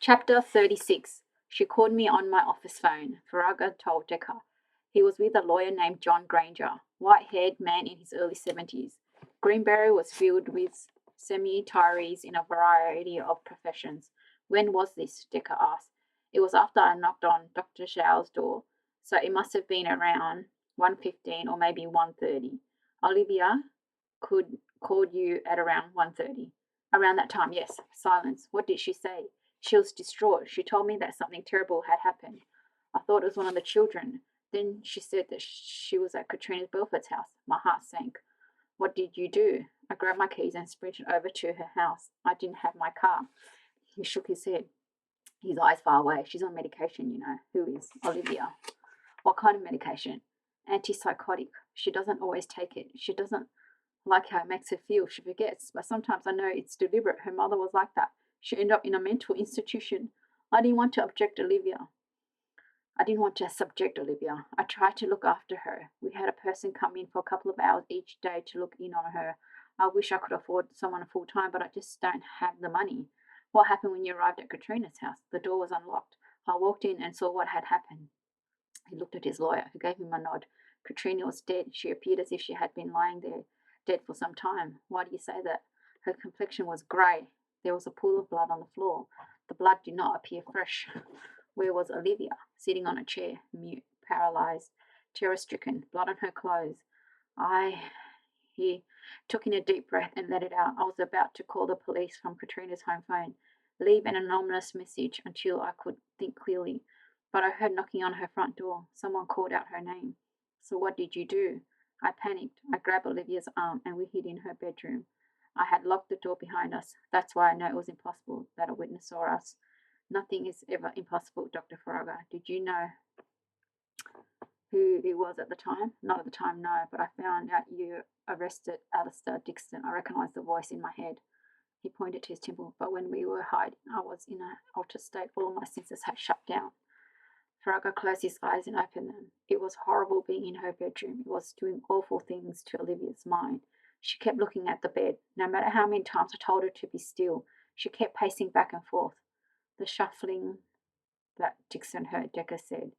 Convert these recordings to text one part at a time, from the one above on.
Chapter 36. She called me on my office phone, Farragut told Decker. He was with a lawyer named John Granger, white-haired man in his early 70s. Greenberry was filled with semi-retirees in a variety of professions. When was this? Decker asked. It was after I knocked on Dr. Zhao's door, so it must have been around 1:15 or maybe 1:30. Olivia called you at around 1:30. Around that time, yes. Silence. What did she say? She was distraught. She told me that something terrible had happened. I thought it was one of the children. Then she said that she was at Katrina Belford's house. My heart sank. What did you do? I grabbed my keys and sprinted over to her house. I didn't have my car. He shook his head, his eyes far away. She's on medication, you know. Who is? Olivia. What kind of medication? Antipsychotic. She doesn't always take it. She doesn't like how it makes her feel. She forgets. But sometimes I know it's deliberate. Her mother was like that. She ended up in a mental institution. I didn't want to subject Olivia. I tried to look after her. We had a person come in for a couple of hours each day to look in on her. I wish I could afford someone full time, but I just don't have the money. What happened when you arrived at Katrina's house? The door was unlocked. I walked in and saw what had happened. He looked at his lawyer, who gave him a nod. Katrina was dead. She appeared as if she had been lying there, dead for some time. Why do you say that? Her complexion was grey. There was a pool of blood on the floor. The blood did not appear fresh. Where was Olivia? Sitting on a chair, mute, paralyzed, terror-stricken, blood on her clothes. He took in a deep breath and let it out. I was about to call the police from Katrina's home phone, leave an anonymous message until I could think clearly. But I heard knocking on her front door. Someone called out her name. So what did you do? I panicked. I grabbed Olivia's arm and we hid in her bedroom. I had locked the door behind us. That's why I know it was impossible that a witness saw us. Nothing is ever impossible, Dr. Farragut. Did you know who it was at the time? Not at the time, no, but I found out you arrested Alistair Dixon. I recognized the voice in my head. He pointed to his temple, but when we were hiding, I was in an altered state. All my senses had shut down. Farragut closed his eyes and opened them. It was horrible being in her bedroom. It was doing awful things to Olivia's mind. She kept looking at the bed. No matter how many times I told her to be still, she kept pacing back and forth. The shuffling that Dixon heard, Decker said.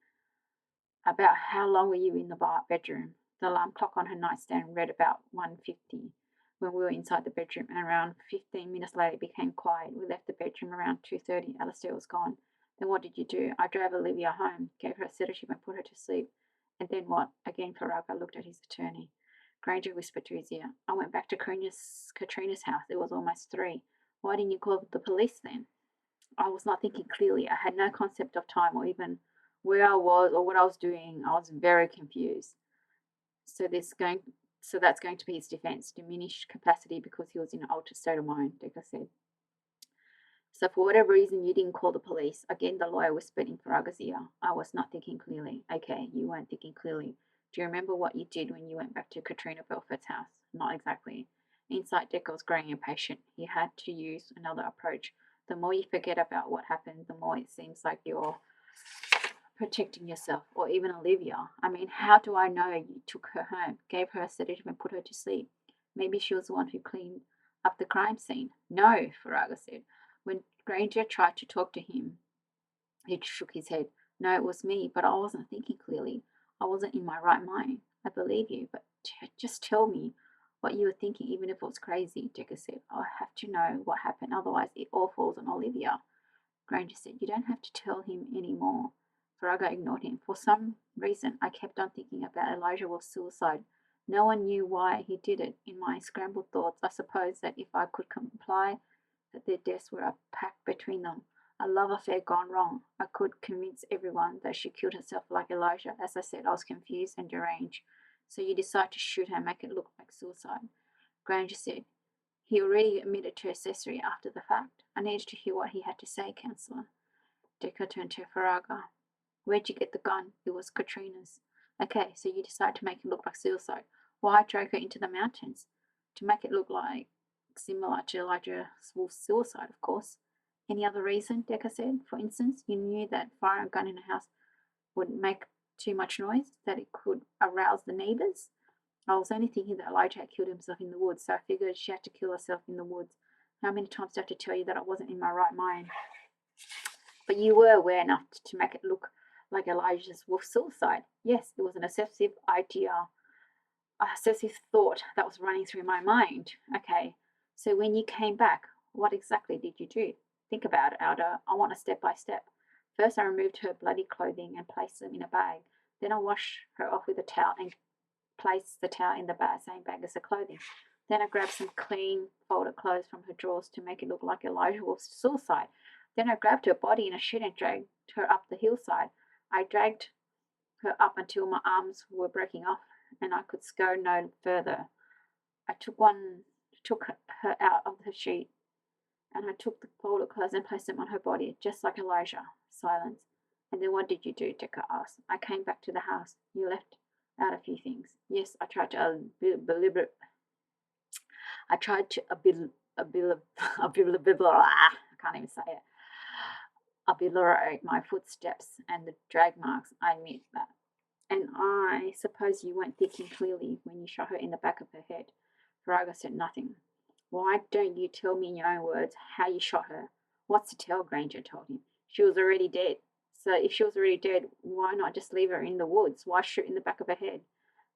About how long were you in the bedroom? The alarm clock on her nightstand read about 1:50 when we were inside the bedroom, and around 15 minutes later it became quiet. We left the bedroom around 2:30. Alistair was gone. Then what did you do? I drove Olivia home, gave her a sedative and put her to sleep. And then what? Again, Farragut looked at his attorney. Granger whispered to his ear. I went back to Katrina's house. It was almost 3. Why didn't you call the police then? I was not thinking clearly. I had no concept of time or even where I was or what I was doing. I was very confused. So that's going to be his defense. Diminished capacity because he was in an altered state of mind, Decker said. So for whatever reason, you didn't call the police. Again, the lawyer whispered in Farragut's ear. I was not thinking clearly. Okay, you weren't thinking clearly. Do you remember what you did when you went back to Katrina Belford's house? Not exactly. Inside, Decker was growing impatient. He had to use another approach. The more you forget about what happened, the more it seems like you're protecting yourself, or even Olivia. I mean, how do I know you took her home, gave her a sedative and put her to sleep? Maybe she was the one who cleaned up the crime scene. No, Farragut said. When Granger tried to talk to him, he shook his head. No, it was me, but I wasn't thinking clearly. I wasn't in my right mind. I believe you, but just tell me what you were thinking, even if it was crazy, Decker said. I have to know what happened, otherwise it all falls on Olivia. Granger said, you don't have to tell him any more. Farragut ignored him. For some reason, I kept on thinking about Elijah Wolf's suicide. No one knew why he did it. In my scrambled thoughts, I suppose that if I could comply that their deaths were a pact between them, a love affair gone wrong, I could convince everyone that she killed herself like Elijah. As I said, I was confused and deranged. So you decide to shoot her and make it look like suicide. Granger said, he already admitted to accessory after the fact. I needed to hear what he had to say, Counselor. Decker turned to Farragut. Where'd you get the gun? It was Katrina's. Okay, so you decide to make it look like suicide. Why drag her into the mountains? To make it look like similar to Elijah Wolf's suicide, of course. Any other reason? Decker said. For instance, you knew that firing a gun in a house would make too much noise, that it could arouse the neighbours. I was only thinking that Elijah had killed himself in the woods, so I figured she had to kill herself in the woods. How many times do I have to tell you that I wasn't in my right mind? But you were aware enough to make it look like Elijah's wolf suicide. Yes, it was an obsessive idea, a obsessive thought that was running through my mind. Okay, so when you came back, what exactly did you do? Think about it, Aldo. I want a step by step. First, I removed her bloody clothing and placed them in a bag. Then I washed her off with a towel and placed the towel in the same bag as the clothing. Then I grabbed some clean, folded clothes from her drawers to make it look like Elijah Wolf's suicide. Then I grabbed her body in a shed and dragged her up the hillside. I dragged her up until my arms were breaking off and I could go no further. I took her out of the sheet, and I took the folded clothes and placed them on her body, just like Elijah. Silence. And then what did you do? Decker asked. I came back to the house. You left out a few things. Yes, I tried to I tried to I can't even say it. Obliterate my footsteps and the drag marks. I admit that. And I suppose you weren't thinking clearly when you shot her in the back of her head. Virago said nothing. Why don't you tell me in your own words how you shot her? What's to tell? Granger told him. She was already dead. So if she was already dead, why not just leave her in the woods? Why shoot in the back of her head?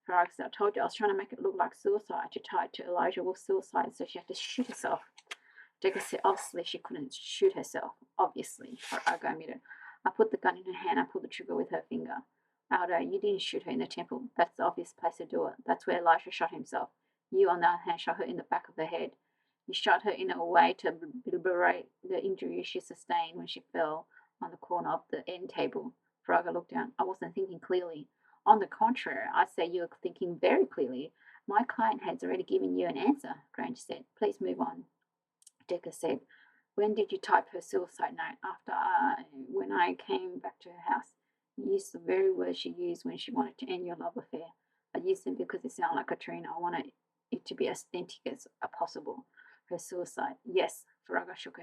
Virago said, I told you I was trying to make it look like suicide, to tie it to Elijah Wolf's suicide, so she had to shoot herself. Decker said, obviously she couldn't shoot herself. Obviously, Virago admitted. I put the gun in her hand. I pulled the trigger with her finger. Aldo, you didn't shoot her in the temple. That's the obvious place to do it. That's where Elijah shot himself. You, on the other hand, shot her in the back of the head. You shot her in a way to obliterate the injury she sustained when she fell on the corner of the end table. Virago looked down. I wasn't thinking clearly. On the contrary, I say you are thinking very clearly. My client has already given you an answer, Granger said. Please move on. Decker said, when did you type her suicide note? After when I came back to her house. You used the very words she used when she wanted to end your love affair. I used them because they sound like Katrina. I wanted it to be as authentic as possible. Her suicide. Yes, Virago shook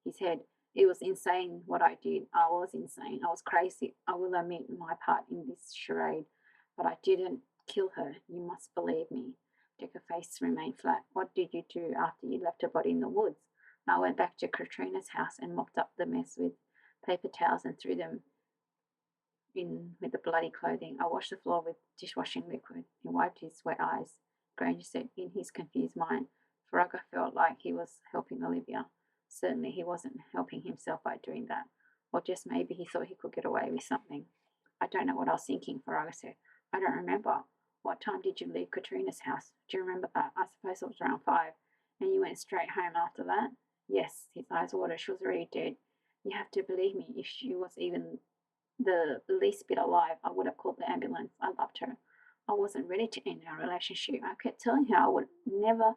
his head. It was insane what I did. I was insane. I was crazy. I will admit my part in this charade. But I didn't kill her. You must believe me. Decker's face remained flat. What did you do after you left her body in the woods? I went back to Katrina's house and mopped up the mess with paper towels and threw them in with the bloody clothing. I washed the floor with dishwashing liquid. He wiped his wet eyes. Granger said in his confused mind. Virago felt like he was helping Olivia. Certainly he wasn't helping himself by doing that. Or just maybe he thought he could get away with something. I don't know what I was thinking, Virago said. I don't remember. What time did you leave Katrina's house? Do you remember that? I suppose it was around 5. And you went straight home after that? Yes, his eyes watered. She was already dead. You have to believe me. If she was even the least bit alive, I would have called the ambulance. I loved her. I wasn't ready to end our relationship. I kept telling her I would never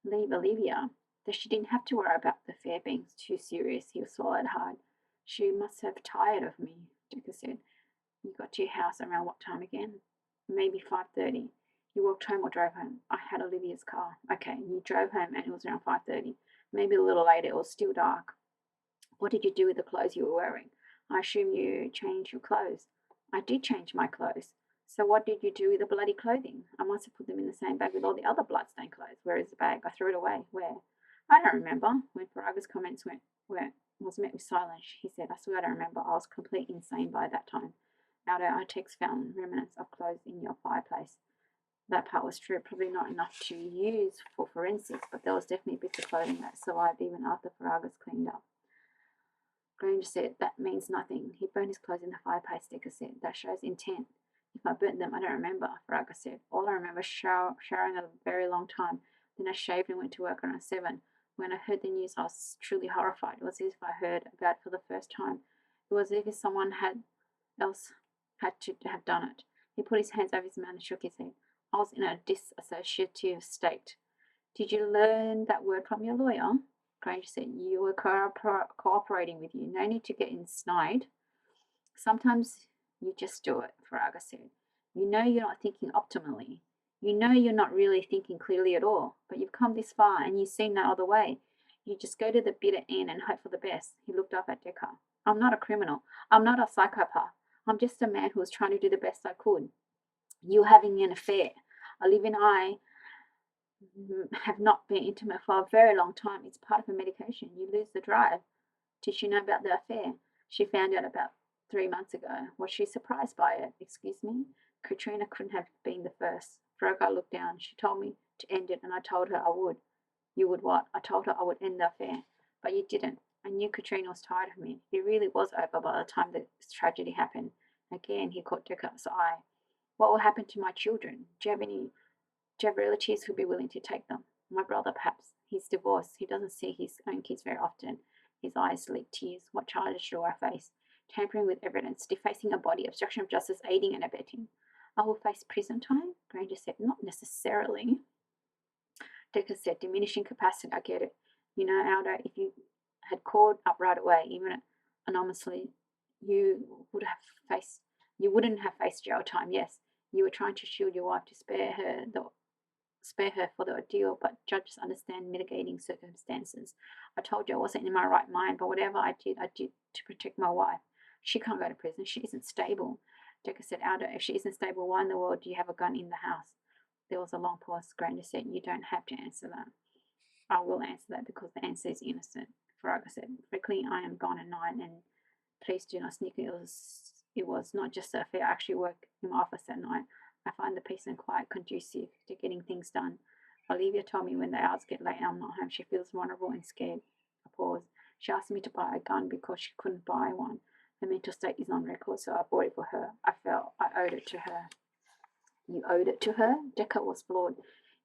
leave Olivia, that she didn't have to worry about the affair being too serious. He swallowed hard. She must have tired of me, Decker said. You got to your house around what time again? Maybe 5:30. You walked home or drove home? I had Olivia's car. Okay, you drove home and it was around 5:30. Maybe a little later. It was still dark. What did you do with the clothes you were wearing? I assume you changed your clothes. I did change my clothes. So what did you do with the bloody clothing? I must have put them in the same bag with all the other bloodstained clothes. Where is the bag? I threw it away. Where? I don't remember. When Virago's comments was met with silence, he said, I swear I don't remember. I was completely insane by that time. Aldo, I text found remnants of clothes in your fireplace. That part was true. Probably not enough to use for forensics, but there was definitely bits of clothing that survived even after Virago's cleaned up. Granger said, that means nothing. He burned his clothes in the fireplace, Decker said. That shows intent. If I burnt them, I don't remember, Virago said. All I remember is showering a very long time. Then I shaved and went to work around 7. When I heard the news, I was truly horrified. It was as if I heard about it for the first time. It was as if someone else had to have done it. He put his hands over his mouth and shook his head. I was in a dissociative state. Did you learn that word from your lawyer? Granger said, you were cooperating with you. No need to get snide. Sometimes you just do it, Virago said. You know you're not thinking optimally. You know you're not really thinking clearly at all. But you've come this far and you've seen no other way. You just go to the bitter end and hope for the best. He looked up at Decker. I'm not a criminal. I'm not a psychopath. I'm just a man who was trying to do the best I could. You having an affair. Olivia and I have not been intimate for a very long time. It's part of a medication. You lose the drive. Did she know about the affair? She found out about 3 months ago. Was she surprised by it? Excuse me? Katrina couldn't have been the first. Veronica looked down. She told me to end it, and I told her I would. You would what? I told her I would end the affair. But you didn't. I knew Katrina was tired of me. It really was over by the time the tragedy happened. Again, he caught Deckard's eye. What will happen to my children? Do you have relatives who'd be willing to take them? My brother, perhaps. He's divorced. He doesn't see his own kids very often. His eyes leak tears. What charges do I face? Tampering with evidence, defacing a body, obstruction of justice, aiding and abetting. I will face prison time? Granger said, not necessarily. Decker said, diminishing capacity, I get it. You know, Aldo, if you had called up right away, even anonymously, you would have faced you wouldn't have faced jail time, yes. You were trying to shield your wife to spare her for the ordeal, but judges understand mitigating circumstances. I told you I wasn't in my right mind, but whatever I did to protect my wife. She can't go to prison. She isn't stable. Decker said, Aldo, if she isn't stable, why in the world do you have a gun in the house? There was a long pause. Granger said, you don't have to answer that. I will answer that because the answer is innocent. Farraga said, frankly, I am gone at night, and please do not sneak. It was not just an affair. I actually work in my office at night. I find the peace and quiet conducive to getting things done. Olivia told me when the hours get late and I'm not home, she feels vulnerable and scared. I paused. She asked me to buy a gun because she couldn't buy one. Her mental state is on record, so I bought it for her. I felt I owed it to her. You owed it to her? Decker was floored.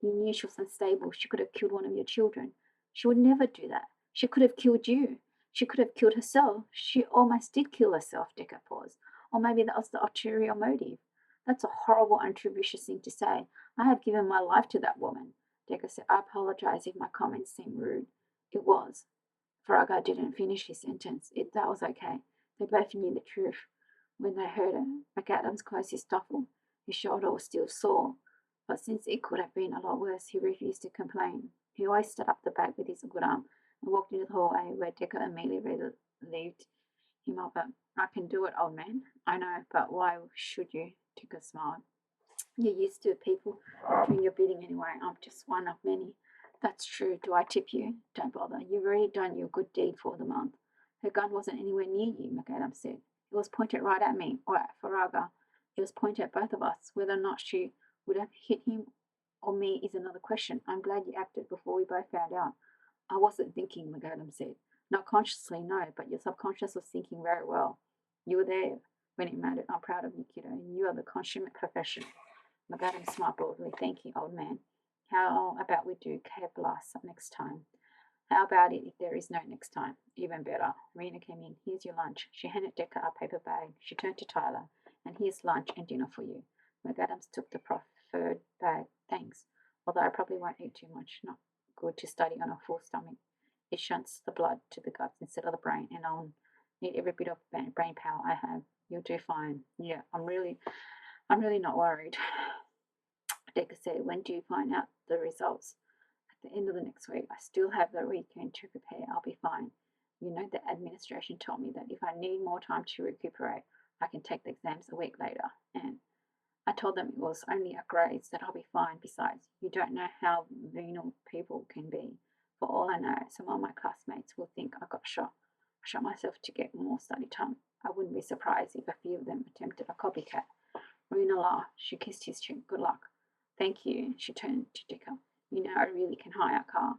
You knew she was unstable. She could have killed one of your children. She would never do that. She could have killed you. She could have killed herself. She almost did kill herself, Decker paused. Or maybe that was the ulterior motive. That's a horrible, untributious thing to say. I have given my life to that woman. Decker said, I apologize if my comments seemed rude. It was. Farraga didn't finish his sentence. That was okay. They both knew the truth. When they heard it, McAdams closed his duffel. His shoulder was still sore, but since it could have been a lot worse, he refused to complain. He hoisted up the bag with his good arm and walked into the hallway where Decker immediately relieved him of it. I can do it, old man. I know, but why should you? Decker smiled. You're used to people doing your bidding anyway. I'm just one of many. That's true. Do I tip you? Don't bother. You've already done your good deed for the month. Her gun wasn't anywhere near you, McAdams said. It was pointed right at me, or at Farraga. It was pointed at both of us. Whether or not she would have hit him or me is another question. I'm glad you acted before we both found out. I wasn't thinking, McAdams said. Not consciously, no, but your subconscious was thinking very well. You were there when it mattered. I'm proud of you, kiddo, and you are the consummate professional. McAdams smiled broadly. Thank you, old man. How about we do Cave Blast next time? How about it if there is no next time? Even better. Rena came in. Here's your lunch. She handed Decker a paper bag. She turned to Tyler. And here's lunch and dinner for you. McAdams took the proffered bag. Thanks. Although I probably won't eat too much. Not good to study on a full stomach. It shunts the blood to the guts instead of the brain, and I'll need every bit of brain power I have. You'll do fine. Yeah, I'm really not worried. Decker said, when do you find out the results? At the end of the next week. I still have the weekend to prepare. I'll be fine. You know, the administration told me that if I need more time to recuperate, I can take the exams a week later. And I told them it was only a grades, that I'll be fine. Besides, you don't know how venal people can be. For all I know, some of my classmates will think I got shot. I shot myself to get more study time. I wouldn't be surprised if a few of them attempted a copycat. Marina laughed. She kissed his cheek. Good luck. Thank you. She turned to Dicker. You know, I really can hire a car.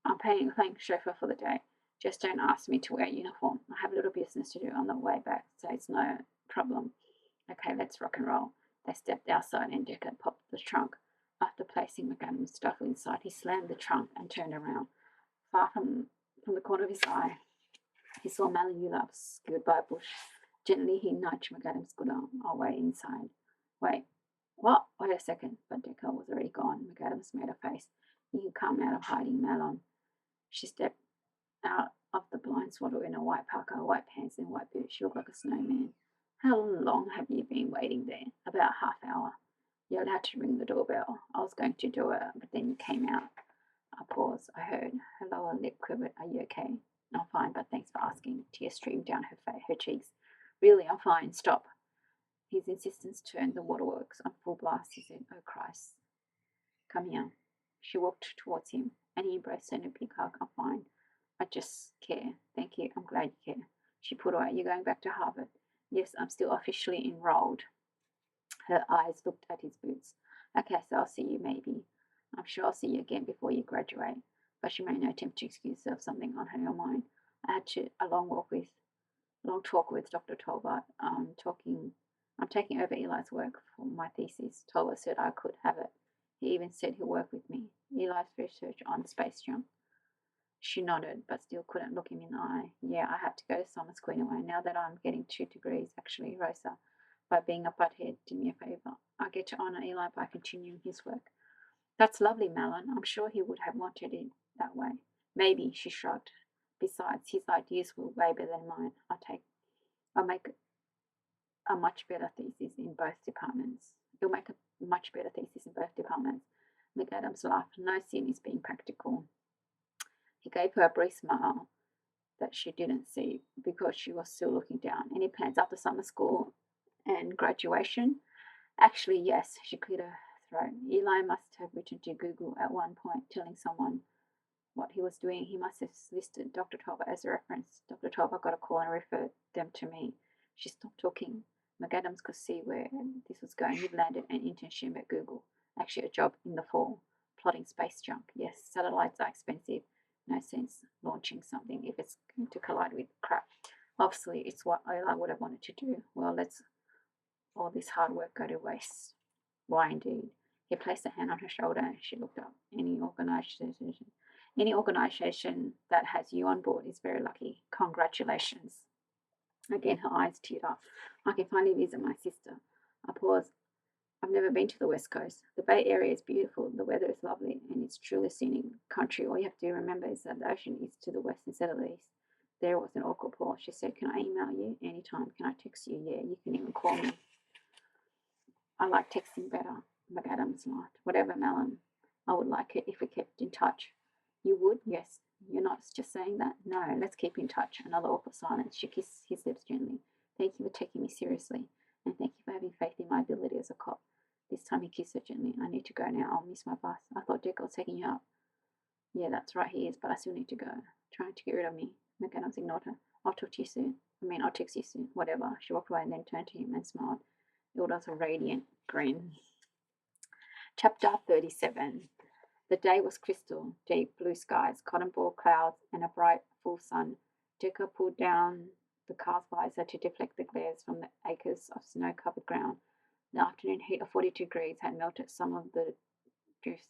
I'm paying chauffeur for the day. Just don't ask me to wear a uniform. I have a little business to do on the way back, so it's no problem. Okay, let's rock and roll. They stepped outside and Decker popped the trunk. After placing McAdams' stuff inside, he slammed the trunk and turned around. Far from the corner of his eye, he saw Malayula obscured by a bush. Gently, he nudged McAdams' good arm. I'll wait inside. Wait. What? Wait a second. But Decker was already gone. McAdams made a face. You can come out of hiding, Malon. She stepped out of the blind swaddle in a white parka, white pants, and white boots. She looked like a snowman. How long have you been waiting there? About half hour. You're allowed to ring the doorbell. I was going to do it, but then you came out. I paused. I heard her lower lip quivered. Are you okay? I'm fine, but thanks for asking. Tears streamed down her cheeks. Really, I'm fine. Stop. His insistence turned the waterworks on full blast. He said, oh, Christ. Come here. She walked towards him, and he embraced her in a big hug. I'm fine. I just care. Thank you. I'm glad you care. She put away. You're going back to Harvard? Yes, I'm still officially enrolled. Her eyes looked at his boots. Okay, so I'll see you maybe. I'm sure I'll see you again before you graduate. But she made no attempt to excuse herself something on her mind. I had a long talk with Dr. Tolbert. I'm taking over Eli's work for my thesis. Tolbert said I could have it. He even said he'll work with me. Eli's research on space junk. She nodded, but still couldn't look him in the eye. Yeah, I have to go to summer school anyway, now that I'm getting 2 degrees, actually, Rosa. By being a butthead, do me a favour. I get to honour Eli by continuing his work. That's lovely, Malin. I'm sure he would have wanted it that way. Maybe, she shrugged. Besides, his ideas were way better than mine. I'll make a much better thesis in both departments. You'll make a much better thesis in both departments. McAdams laughed. No sin is being practical. He gave her a brief smile that she didn't see because she was still looking down. Any plans after summer school and graduation? Actually, yes, she cleared her throat. Eli must have written to Google at one point, telling someone what he was doing. He must have listed Dr. Tolbert as a reference. Dr. Tolbert got a call and referred them to me. She stopped talking. McAdams could see where this was going. You've landed an internship at Google. Actually, a job in the fall. Plotting space junk. Yes, satellites are expensive. No sense launching something if it's going to collide with crap. Obviously, it's what Eli would have wanted to do. Well, let's all this hard work go to waste. Why indeed? He placed a hand on her shoulder and she looked up. Any organization that has you on board is very lucky. Congratulations. Again, her eyes teared up. I can finally visit my sister. I paused. I've never been to the West Coast. The Bay Area is beautiful, the weather is lovely, and it's truly scenic country. All you have to remember is that the ocean is to the west instead of the east. There was an awkward pause. She said, Can I email you? Anytime. Can I text you? Yeah, you can even call me. I like texting better. McAdams laughed. Whatever, Malin. I would like it if we kept in touch. You would? Yes. You're not just saying that? No, let's keep in touch. Another awkward silence. She kissed his lips gently. Thank you for taking me seriously, and thank you for having faith in my ability as a cop. This time he kissed her gently. I need to go now. I'll miss my bus. I thought Dick was taking you out. Yeah, that's right, he is, but I still need to go. Trying to get rid of me. McAdams ignored her. I'll talk to you soon. I'll text you soon. Whatever. She walked away and then turned to him and smiled. It was a radiant grin. Chapter 37. The day was crystal, deep blue skies, cotton ball clouds, and a bright, full sun. Decker pulled down the car's visor to deflect the glares from the acres of snow-covered ground. The afternoon heat of 42 degrees had melted some of the drifts,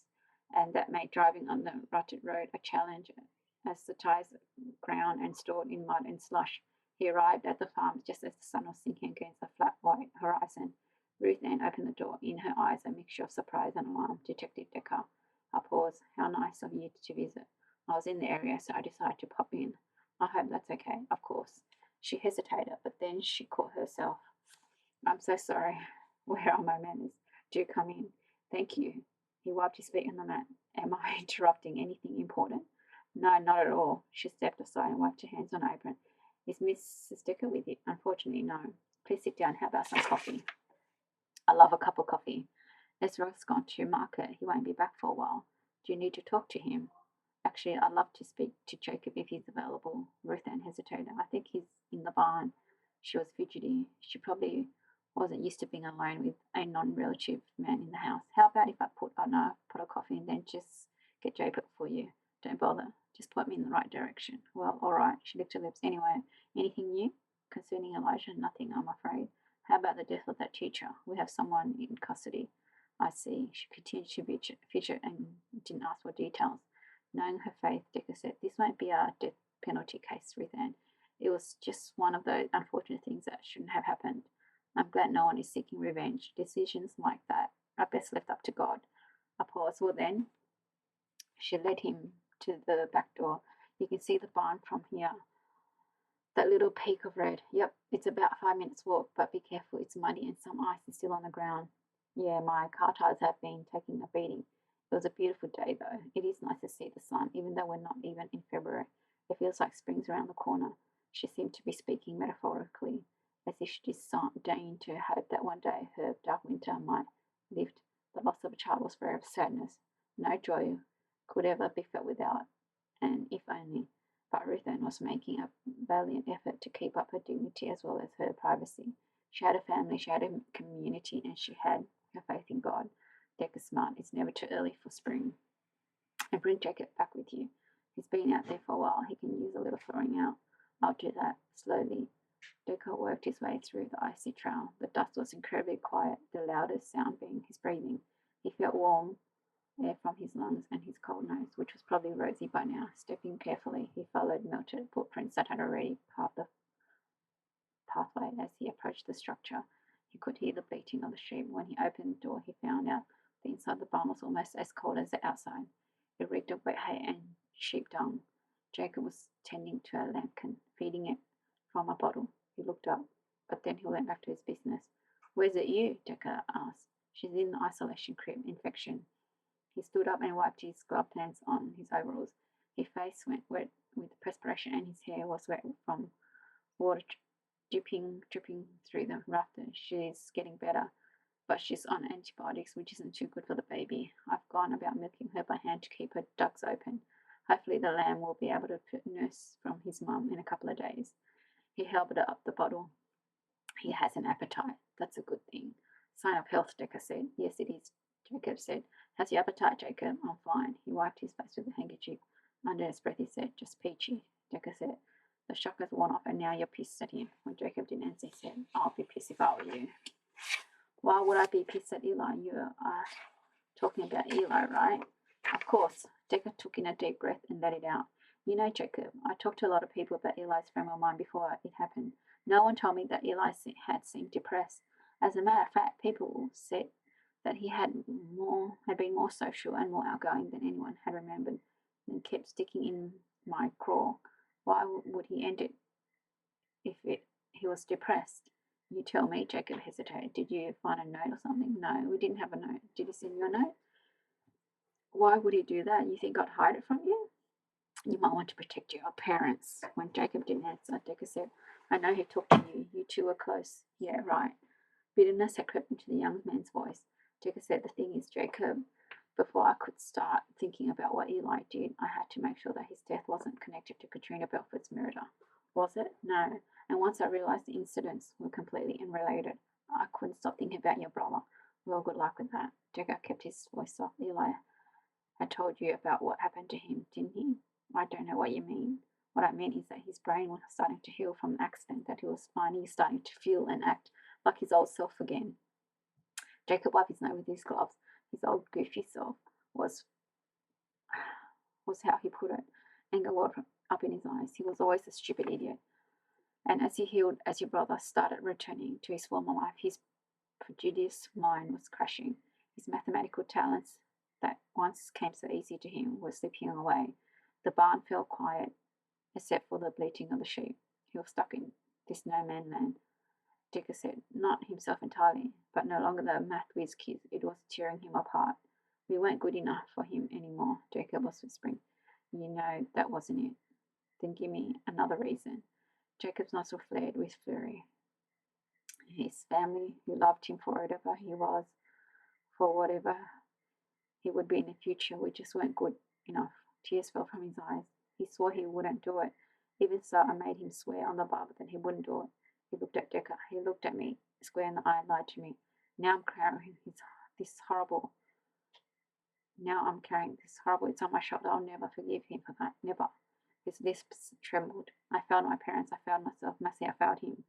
and that made driving on the rutted road a challenge as the tires ground and stored in mud and slush. He arrived at the farm just as the sun was sinking against the flat white horizon. Ruth Ann opened the door, in her eyes a mixture of surprise and alarm. Detective Decker. I paused. How nice of you to visit. I was in the area, so I decided to pop in. I hope that's okay, of course. She hesitated, but then she caught herself. I'm so sorry. Where are my manners? Do come in. Thank you. He wiped his feet on the mat. Am I interrupting anything important? No, not at all. She stepped aside and wiped her hands on her apron. Is Mrs. Decker with you? Unfortunately, no. Please sit down. How about some coffee? I love a cup of coffee. Ezra's gone to market. He won't be back for a while. Do you need to talk to him? Actually, I'd love to speak to Jacob if he's available. Ruth Ann hesitated. I think he's in the barn. She was fidgety. She probably wasn't used to being alone with a non-relative man in the house. How about if I put on a pot of coffee and then just get Jacob for you? Don't bother. Just point me in the right direction. Well, all right. She licked her lips. Anyway, anything new? Concerning Elijah? Nothing, I'm afraid. How about the death of that teacher? We have someone in custody. I see. She continued to fidget and didn't ask for details. Knowing her faith, Decker said, This won't be a death penalty case, Ruth Ann. It was just one of those unfortunate things that shouldn't have happened. I'm glad no one is seeking revenge. Decisions like that are best left up to God. I paused. Well then, she led him to the back door. You can see the barn from here. That little peak of red. Yep, it's about 5 minutes walk, but be careful, it's muddy and some ice is still on the ground. Yeah, my car tires have been taking a beating. It was a beautiful day though. It is nice to see the sun, even though we're not even in February. It feels like spring's around the corner. She seemed to be speaking metaphorically, as if she disdained to hope that one day her dark winter might lift. The loss of a child was very sadness. No joy could ever be felt without, and if only. But Ruth Ann was making a valiant effort to keep up her dignity as well as her privacy. She had a family, she had a community, and she had her faith in God. Decker's smart. It's never too early for spring. And bring Jacob back with you. He's been out there for a while. He can use a little throwing out. I'll do that slowly. Decker worked his way through the icy trail. The dust was incredibly quiet, the loudest sound being his breathing. He felt warm air from his lungs and his cold nose, which was probably rosy by now. Stepping carefully, he followed melted footprints that had already carved the pathway. As he approached the structure, he could hear the bleating of the sheep. When he opened the door, he found out the inside the barn was almost as cold as the outside. It reeked of wet hay and sheep dung. Jacob was tending to a lambkin, feeding it from a bottle. He looked up, but then he went back to his business. Where's it you? Decker asked. She's in the isolation crib. Infection. He stood up and wiped his gloved hands on his overalls. His face went wet with perspiration and his hair was wet from water dripping through the rafters. She's getting better, but she's on antibiotics, which isn't too good for the baby. I've gone about milking her by hand to keep her ducts open. Hopefully the lamb will be able to nurse from his mum in a couple of days. He held up the bottle. He has an appetite. That's a good thing. Sign of health, Decker said. Yes, it is, Jacob said. How's your appetite, Jacob? I'm fine. He wiped his face with a handkerchief. Under his breath, he said, just peachy. Decker said, the shock has worn off and now you're pissed at him. When Jacob didn't answer, he said, I'll be pissed if I were you. Why would I be pissed at Eli? You are talking about Eli, right? Of course. Decker took in a deep breath and let it out. You know, Jacob, I talked to a lot of people about Eli's frame of mind before it happened. No one told me that Eli had seemed depressed. As a matter of fact, people said that he had been more social and more outgoing than anyone had remembered, and kept sticking in my craw. Why would he end it if he was depressed? You tell me, Jacob hesitated. Did you find a note or something? No, we didn't have a note. Did he send you a note? Why would he do that? You think I'd hide it from you? You might want to protect your parents. When Jacob didn't answer, Decker said, I know he talked to you. You two were close. Yeah, right. Bitterness had crept into the young man's voice. Decker said, the thing is, Jacob, before I could start thinking about what Eli did, I had to make sure that his death wasn't connected to Katrina Belford's murder. Was it? No. And once I realized the incidents were completely unrelated, I couldn't stop thinking about your brother. Well, good luck with that. Decker kept his voice soft. Eli had told you about what happened to him, didn't he? I don't know what you mean. What I mean is that his brain was starting to heal from an accident, that he was finally starting to feel and act like his old self again. Jacob wiped his nose with his gloves. His old goofy self was how he put it. Anger welled up in his eyes. He was always a stupid idiot. And as he healed, as your brother started returning to his former life, his prejudiced mind was crashing. His mathematical talents that once came so easy to him were slipping away. The barn felt quiet, except for the bleating of the sheep. He was stuck in this no-man land. Decker said, not himself entirely, but no longer the math whiz kid. It was tearing him apart. We weren't good enough for him anymore, Jacob was whispering. You know that wasn't it. Then give me another reason. Jacob's nostril flared with fury. His family, who loved him for whatever he was, for whatever he would be in the future, we just weren't good enough. Tears fell from his eyes. He swore he wouldn't do it. Even so, I made him swear on the Bible that he wouldn't do it. He looked at Decker. He looked at me, square in the eye, and lied to me. Now I'm carrying this horrible. It's on my shoulder. I'll never forgive him for that. Never. His lips trembled. I failed my parents. I failed myself. Massey, I failed him.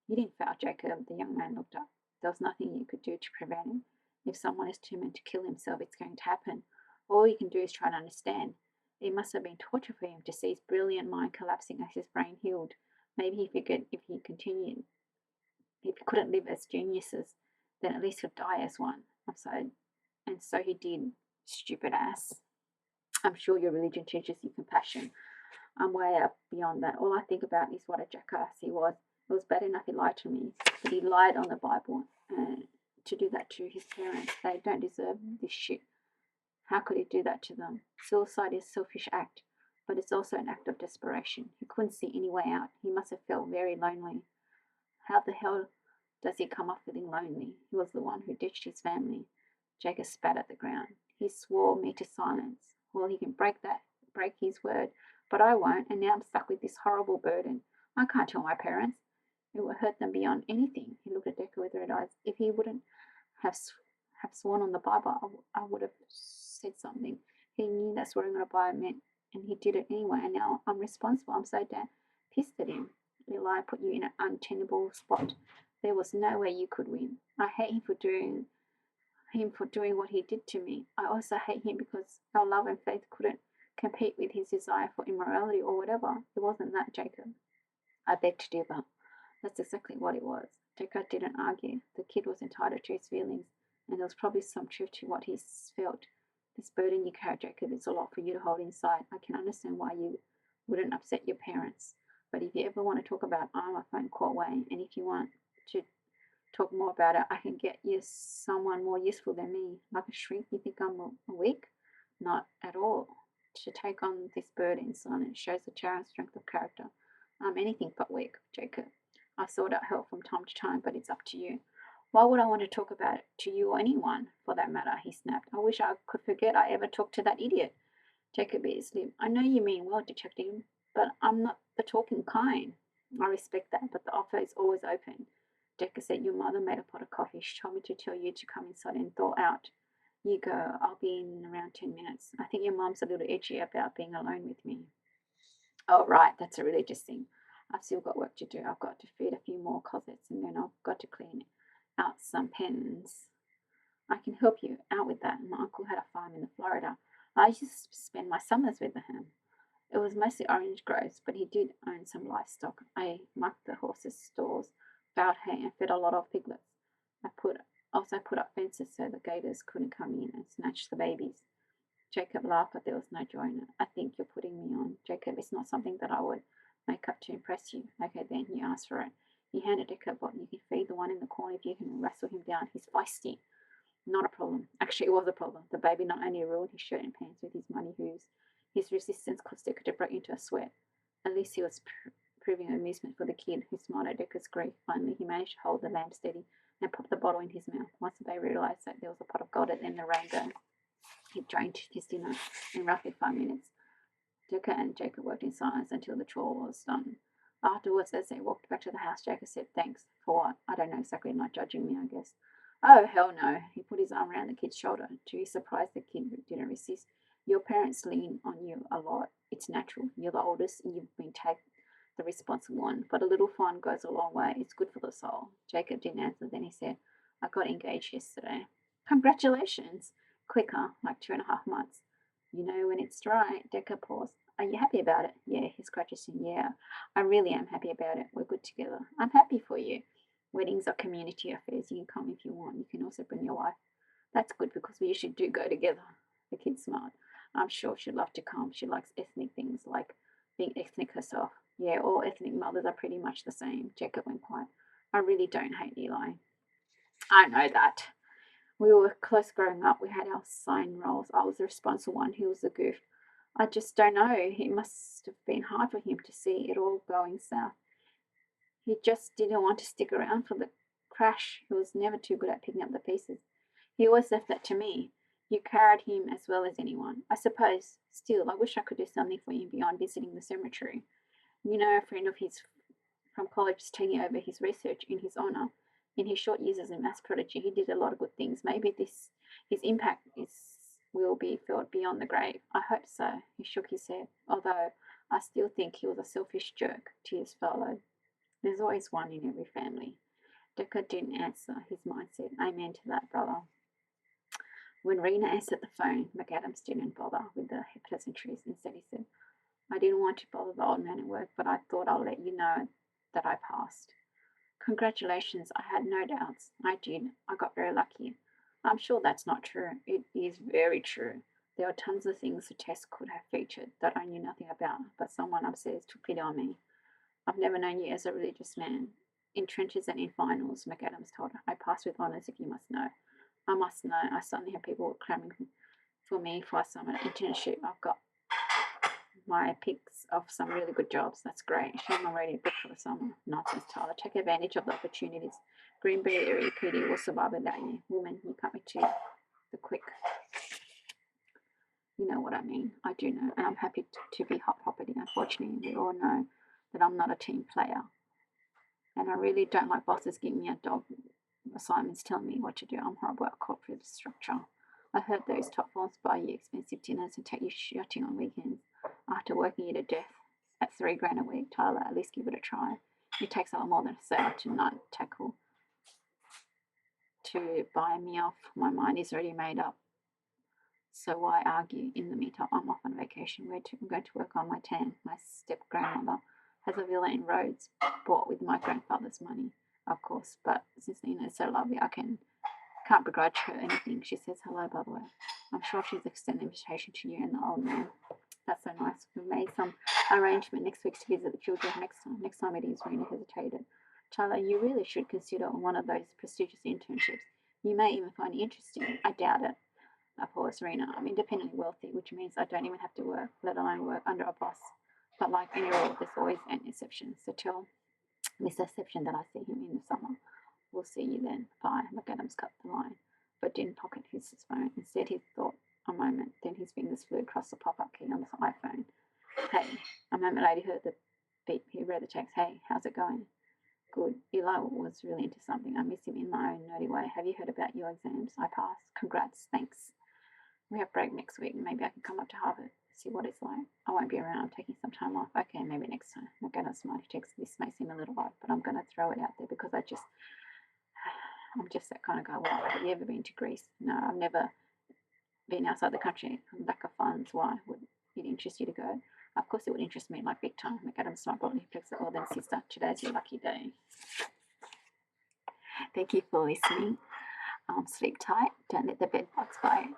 You didn't fail, Jacob. The young man looked up. There was nothing you could do to prevent it. If someone is determined to kill himself, it's going to happen. All you can do is try to understand. It must have been torture for him to see his brilliant mind collapsing as his brain healed. Maybe he figured if he couldn't live as geniuses, then at least he'd die as one. And so he did, stupid ass. I'm sure your religion teaches you compassion. I'm way up beyond that. All I think about is what a jackass he was. It was bad enough he lied to me, but he lied on the Bible. And to do that to his parents, they don't deserve this shit. How could he do that to them? Suicide is a selfish act, but it's also an act of desperation. He couldn't see any way out. He must have felt very lonely. How the hell does he come off feeling lonely? He was the one who ditched his family. Jacob spat at the ground. He swore me to silence. Well, he can break his word, But I won't, and now I'm stuck with this horrible burden. I can't tell my parents. It would hurt them beyond anything. He looked at Decker with red eyes. If he wouldn't have have sworn on the Bible, I would have said something. He knew that swearing on a Bible meant, and he did it anyway. And now I'm responsible. I'm so damn pissed at him. Eli put you in an untenable spot. There was no way you could win. I hate him for doing what he did to me. I also hate him because our love and faith couldn't compete with his desire for immorality or whatever. It wasn't that, Jacob. I beg to differ. That's exactly what it was. Jacob didn't argue. The kid was entitled to his feelings, and there was probably some truth to what he felt. This burden you carry, Jacob, is a lot for you to hold inside. I can understand why you wouldn't upset your parents. But if you ever want to talk about it, I'm a phone call away, and if you want to talk more about it, I can get you someone more useful than me. Like a shrink, you think I'm weak? Not at all. To take on this burden in silence shows the child's strength of character. I'm anything but weak, Jacob. I sought out help from time to time, but it's up to you. Why would I want to talk about it to you or anyone, for that matter? He snapped. I wish I could forget I ever talked to that idiot. Jacob bit his lip. I know you mean well, detective, but I'm not the talking kind. I respect that, but the offer is always open. Jacob said, your mother made a pot of coffee. She told me to tell you to come inside and thaw out. You go. I'll be in around 10 minutes. I think your mom's a little edgy about being alone with me. Oh, right. That's a religious thing. I've still got work to do. I've got to feed a few more closets, and then I've got to clean out some pens. I can help you out with that. My uncle had a farm in Florida. I used to spend my summers with him. It was mostly orange groves, but he did own some livestock. I marked the horses' stalls, bowed hay, and fed a lot of piglets. I also put up fences so the gators couldn't come in and snatch the babies. Jacob laughed, but there was no joy in it. I think you're putting me on. Jacob, it's not something that I would make up to impress you. Okay, then, you asked for it. He handed Jacob what you can feed the one in the corner if you can wrestle him down. He's feisty. Not a problem. Actually, it was a problem. The baby not only ruined his shirt and pants with his muddy hooves, his resistance caused Decker to break into a sweat. At least he was proving amusement for the kid, who smiled at Decker's grief. Finally, he managed to hold the lamp steady and pop the bottle in his mouth. Once the baby realized that there was a pot of gold at the end of the rainbow, he drank his dinner in roughly 5 minutes. Decker and Jacob worked in silence until the chore was done. Afterwards, as they walked back to the house, Jacob said, thanks. For what? I don't know exactly, not judging me, I guess. Oh, hell no. He put his arm around the kid's shoulder. To his surprise, the kid didn't resist. Your parents lean on you a lot. It's natural. You're the oldest and you've been tagged the responsible one. But a little fun goes a long way. It's good for the soul. Jacob didn't answer. Then he said, I got engaged yesterday. Congratulations. Quicker, like 2.5 months. You know when it's right. Decker paused. Are you happy about it? Yeah, he scratched his chin. Yeah, I really am happy about it. We're good together. I'm happy for you. Weddings are community affairs. You can come if you want. You can also bring your wife. That's good because we usually do go together. The kid smiled. I'm sure she'd love to come. She likes ethnic things, like being ethnic herself. Yeah, all ethnic mothers are pretty much the same. Jacob went quiet. I really don't hate Eli. I know that. We were close growing up. We had our sign roles. I was the responsible one. He was the goof. I just don't know. It must have been hard for him to see it all going south. He just didn't want to stick around for the crash. He was never too good at picking up the pieces. He always left that to me. You carried him as well as anyone. I suppose. Still, I wish I could do something for you beyond visiting the cemetery. You know, a friend of his from college is taking over his research in his honor. In his short years as a maths prodigy, he did a lot of good things. Maybe his impact will be felt beyond the grave. I hope so. He shook his head, although I still think he was a selfish jerk. Tears followed. There's always one in every family. Decker didn't answer. His mind said, Amen to that, brother. When Rena answered the phone, McAdams didn't bother with the pleasantries. Instead, he said, I didn't want to bother the old man at work, but I thought I'll let you know that I passed. Congratulations, I had no doubts. I did. I got very lucky. I'm sure that's not true. It is very true. There are tons of things the test could have featured that I knew nothing about, but someone upstairs took pity on me. I've never known you as a religious man. In trenches and in finals, McAdams told her. I passed with honours, if you must know. I must know. I suddenly have people clamoring for me for some internship. I've got my picks of some really good jobs. That's great. Show them already booked for the summer. Nonsense, Tyler. Take advantage of the opportunities. Greenberry area PD will survive without you. Woman, you cut me to the quick. You know what I mean. I do know, and I'm happy to be hot property. Unfortunately, we all know that I'm not a team player, and I really don't like bosses giving me a dog assignments telling me what to do. I'm horrible at corporate structure. I heard those top boss buy you expensive dinners and take you shooting on weekends after working you to death at $3 grand a week. Tyler, at least give it a try. It takes a lot more than a sailor to not tackle to buy me off. My mind is already made up. So why argue? In the meantime, I'm off on vacation. I'm going to work on my tan. My step grandmother has a villa in Rhodes, bought with my grandfather's money, of course. But since Nina is so lovely, I can't begrudge her anything. She says hello, by the way. I'm sure she's extended an invitation to you and the old man. That's so nice. We've made some arrangement next week to visit the children Next time it is, Rena hesitated. Tyler, you really should consider one of those prestigious internships. You may even find it interesting. I doubt it. Poor Serena. I'm independently wealthy, which means I don't even have to work, let alone work under a boss. But like any rule, there's always an exception. So tell Mr. Exception that I see him in the summer. We'll see you then. Bye. McAdams cut the line, but didn't pocket his phone. Instead, he thought a moment. Then his fingers flew across the pop-up key on the iPhone. Hey. A moment later, he heard the beep. He read the text. Hey, how's it going? Good. Eli was really into something. I miss him in my own nerdy way. Have you heard about your exams? I passed. Congrats. Thanks. We have break next week. Maybe I can come up to Harvard, see what it's like. I won't be around. I'm taking some time off. Okay, maybe next time. I'm going to smiley text. This may seem a little odd, but I'm going to throw it out there because I'm just that kind of guy. Well, have you ever been to Greece? No, I've never been outside the country. Lack of funds. Why would it interest you to go? Of course, it would interest me like big time. McAdams smiled broadly. Flexible. Well, then, sister, today's your lucky day. Thank you for listening. Sleep tight. Don't let the bed bugs bite.